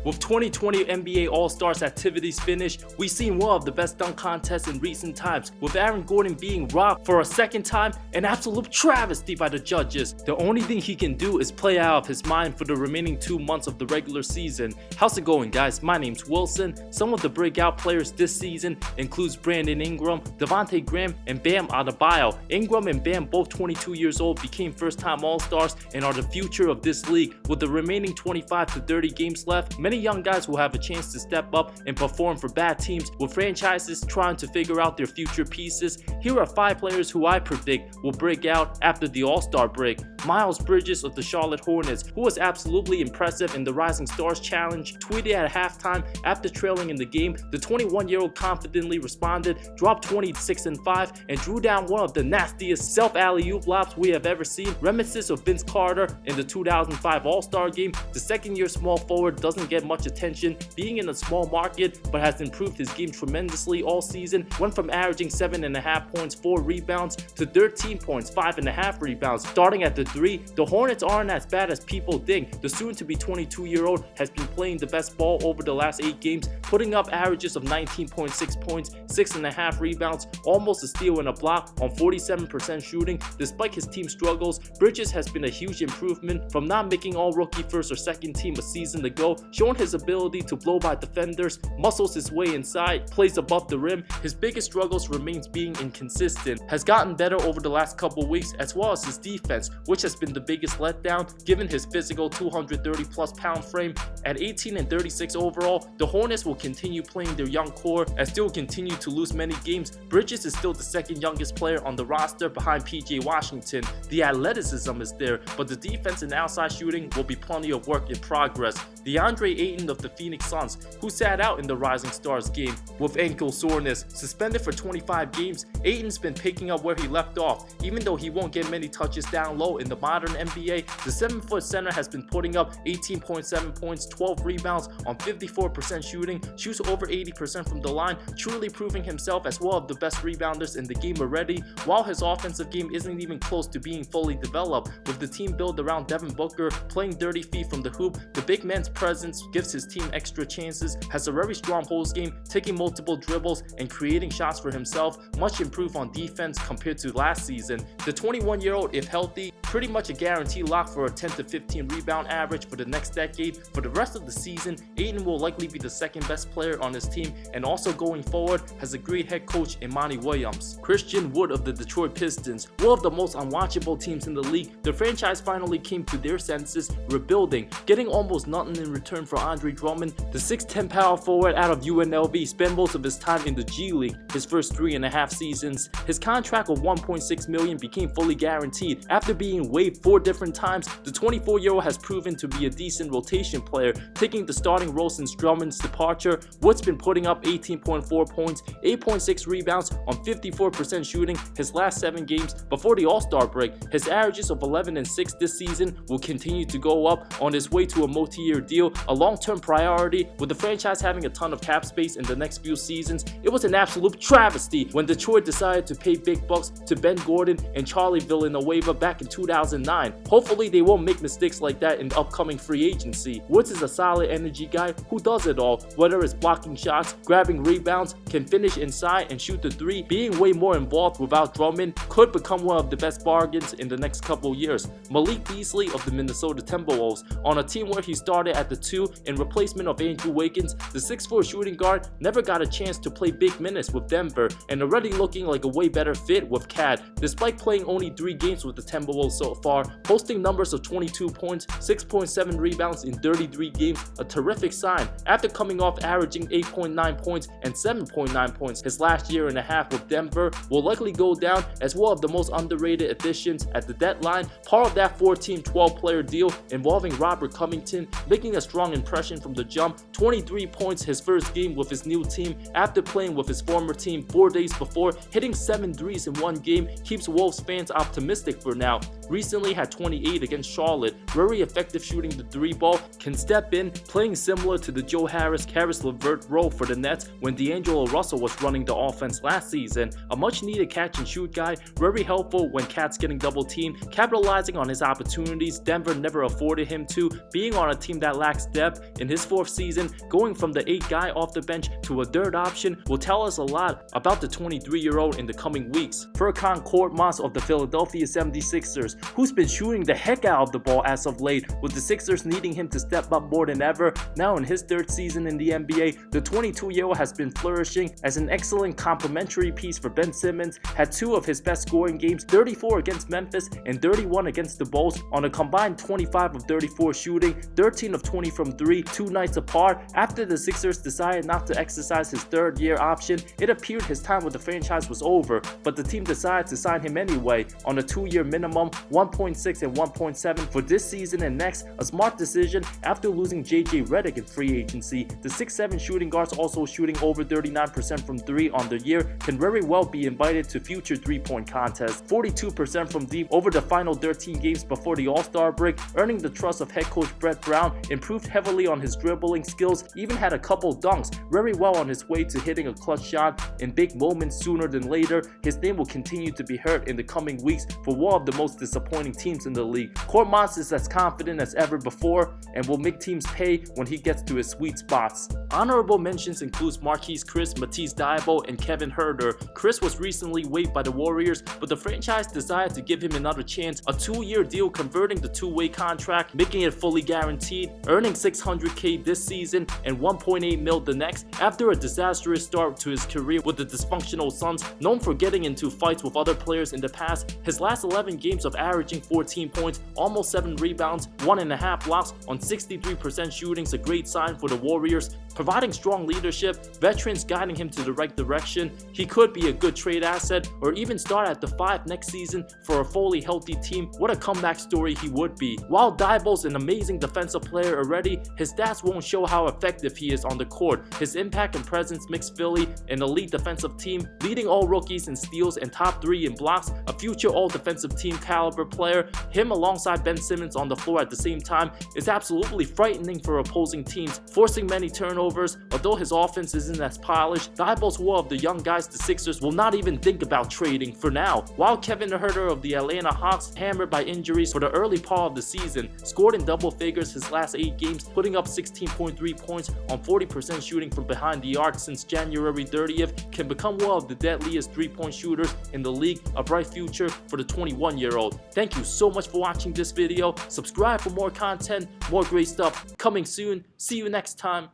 With 2020 NBA All-Stars activities finished, we've seen one of the best dunk contests in recent times, with Aaron Gordon being robbed for a second time, an absolute travesty by the judges. The only thing he can do is play out of his mind for the remaining 2 months of the regular season. How's it going, guys? My name's Wilson. Some of the breakout players this season includes Brandon Ingram, Devontae Graham, and Bam Adebayo. Ingram and Bam, both 22 years old, became first-time All-Stars and are the future of this league. With the remaining 25 to 30 games left, many young guys will have a chance to step up and perform for bad teams, with franchises trying to figure out their future pieces. Here are 5 players who I predict will break out after the All-Star break. Miles Bridges of the Charlotte Hornets, who was absolutely impressive in the Rising Stars Challenge, tweeted at halftime after trailing in the game. The 21-year-old confidently responded, dropped 26-5, and drew down one of the nastiest self-alley-oop lobs we have ever seen. Reminiscent of Vince Carter in the 2005 All-Star game, the second-year small forward doesn't get much attention, being in a small market, but has improved his game tremendously all season. Went from averaging 7.5 points, 4 rebounds to 13 points, 5.5 rebounds. Starting at the 3, the Hornets aren't as bad as people think. The soon-to-be 22-year-old has been playing the best ball over the last 8 games, putting up averages of 19.6 points, 6.5 rebounds, almost a steal and a block on 47% shooting. Despite his team struggles, Bridges has been a huge improvement from not making all-rookie first or second team a season ago, showing his ability to blow by defenders, muscles his way inside, plays above the rim. His biggest struggles remains being inconsistent, has gotten better over the last couple weeks, as well as his defense, which has been the biggest letdown given his physical 230 plus pound frame. At 18 and 36 overall, the Hornets will continue playing their young core as they will continue to lose many games. Bridges is still the second youngest player on the roster behind PJ Washington. The athleticism is there, but the defense and outside shooting will be plenty of work in progress. Deandre Ayton of the Phoenix Suns, who sat out in the Rising Stars game with ankle soreness, suspended for 25 games, Ayton's been picking up where he left off. Even though he won't get many touches down low in the modern NBA, the 7-foot center has been putting up 18.7 points, 12 rebounds on 54% shooting, shoots over 80% from the line, truly proving himself as one of the best rebounders in the game already. While his offensive game isn't even close to being fully developed, with the team built around Devin Booker playing 30 feet from the hoop, the big man's presence gives his team extra chances, has a very strong post game, taking multiple dribbles and creating shots for himself, much improved on defense compared to last season. The 21-year-old, if healthy, pretty much a guaranteed lock for a 10 to 15 rebound average for the next decade. For the rest of the season, Ayton will likely be the second best player on his team, and also going forward has a great head coach in Monty Williams. Christian Wood of the Detroit Pistons, one of the most unwatchable teams in the league, the franchise finally came to their senses, rebuilding, getting almost nothing in return for Andre Drummond. The 6'10 power forward out of UNLV spent most of his time in the G League his first 3.5 seasons. His contract of $1.6 million became fully guaranteed after being waived 4 different times. The 24-year-old has proven to be a decent rotation player, taking the starting role since Drummond's departure. Wood's been putting up 18.4 points, 8.6 rebounds on 54% shooting his last 7 games before the All-Star break. His averages of 11 and 6 this season will continue to go up on his way to a multi-year deal, a long-term priority. With the franchise having a ton of cap space in the next few seasons, it was an absolute travesty when Detroit decided to pay big bucks to Ben Gordon and Charlie Villanueva back in 2009. Hopefully they won't make mistakes like that in the upcoming free agency. Woods is a solid energy guy who does it all, whether it's blocking shots, grabbing rebounds, can finish inside and shoot the 3. Being way more involved without Drummond could become one of the best bargains in the next couple years. Malik Beasley of the Minnesota Timberwolves, on a team where he started at the 2 in replacement of Andrew Wiggins, the 6'4 shooting guard never got a chance to play big minutes with Denver, and already looking like a way better fit with KAT. Despite playing only 3 games with the Timberwolves so far, posting numbers of 22 points, 6.7 rebounds in 33 games, a terrific sign after coming off averaging 8.9 points and 7.9 points his last year and a half with Denver. Will likely go down as one of the most underrated additions at the deadline, part of that 4-team 12-player deal involving Robert Covington, making a strong impression from the jump. 23 points his first game with his new team after playing with his former team 4 days before, hitting 7 threes in one game, keeps Wolves fans optimistic for now. recently had 28 against Charlotte. Very effective shooting the 3-ball, can step in, playing similar to the Joe Harris, Caris LeVert role for the Nets when D'Angelo Russell was running the offense last season. A much needed catch and shoot guy, very helpful when Cat's getting double teamed, capitalizing on his opportunities Denver never afforded him to, being on a team that lacks depth. In his 4th season, going from the 8th guy off the bench to a 3rd option will tell us a lot about the 23-year-old in the coming weeks. Furkan Korkmaz of the Philadelphia 76ers, who's been shooting the heck out of the ball as of late, with the Sixers needing him to step up more than ever. Now in his 3rd season in the NBA, the 22-year-old has been flourishing as an excellent complementary piece for Ben Simmons, had 2 of his best scoring games, 34 against Memphis and 31 against the Bulls, on a combined 25 of 34 shooting, 13 of 20 from 3, 2 nights apart. After the Sixers decided not to exercise his 3rd-year option, it appeared his time with the franchise was over, but the team decided to sign him anyway on a 2-year minimum, 1.6 and 1.7 for this season and next, a smart decision after losing JJ Redick in free agency. The 6'7" shooting guards, also shooting over 39% from 3 on the year, can very well be invited to future 3-point contests. 42% from deep over the final 13 games before the All-Star break, earning the trust of head coach Brett Brown, improved heavily on his dribbling skills, even had a couple dunks, very well on his way to hitting a clutch shot in big moments sooner than later. His name will continue to be heard in the coming weeks for one of the most disappointing teams in the league. Korkmaz is as confident as ever before and will make teams pay when he gets to his sweet spots. Honorable mentions includes Marquise Chris, Matisse Thybulle, and Kevin Huerter. Chris was recently waived by the Warriors, but the franchise decided to give him another chance, a 2-year deal converting the 2-way contract, making it fully guaranteed, earning $600K this season and $1.8 mil the next, after a disastrous start to his career with the dysfunctional Suns, known for getting into fights with other players in the past. His last 11 games of averaging 14 points, almost 7 rebounds, 1.5 blocks on 63% shooting is a great sign for the Warriors, providing strong leadership, veterans guiding him to the right direction. He could be a good trade asset or even start at the 5 next season for a fully healthy team. What a comeback story he would be. While Thybulle's an amazing defensive player already, his stats won't show how effective he is on the court. His impact and presence makes Philly an elite defensive team, leading all rookies in steals and top 3 in blocks, a future all-defensive team caliber player. Him alongside Ben Simmons on the floor at the same time is absolutely frightening for opposing teams, forcing many turnovers. Although his offense isn't as polished, Thybulle's one of the young guys the Sixers will not even think about trading for now. While Kevin Huerter of the Atlanta Hawks, hammered by injuries for the early part of the season, scored in double figures his last 8 games, putting up 16.3 points on 40% shooting from behind the arc since January 30th, can become one of the deadliest 3-point shooters in the league, a bright future for the 21-year-old. Thank you so much for watching this video. Subscribe for more content, more great stuff coming soon. See you next time.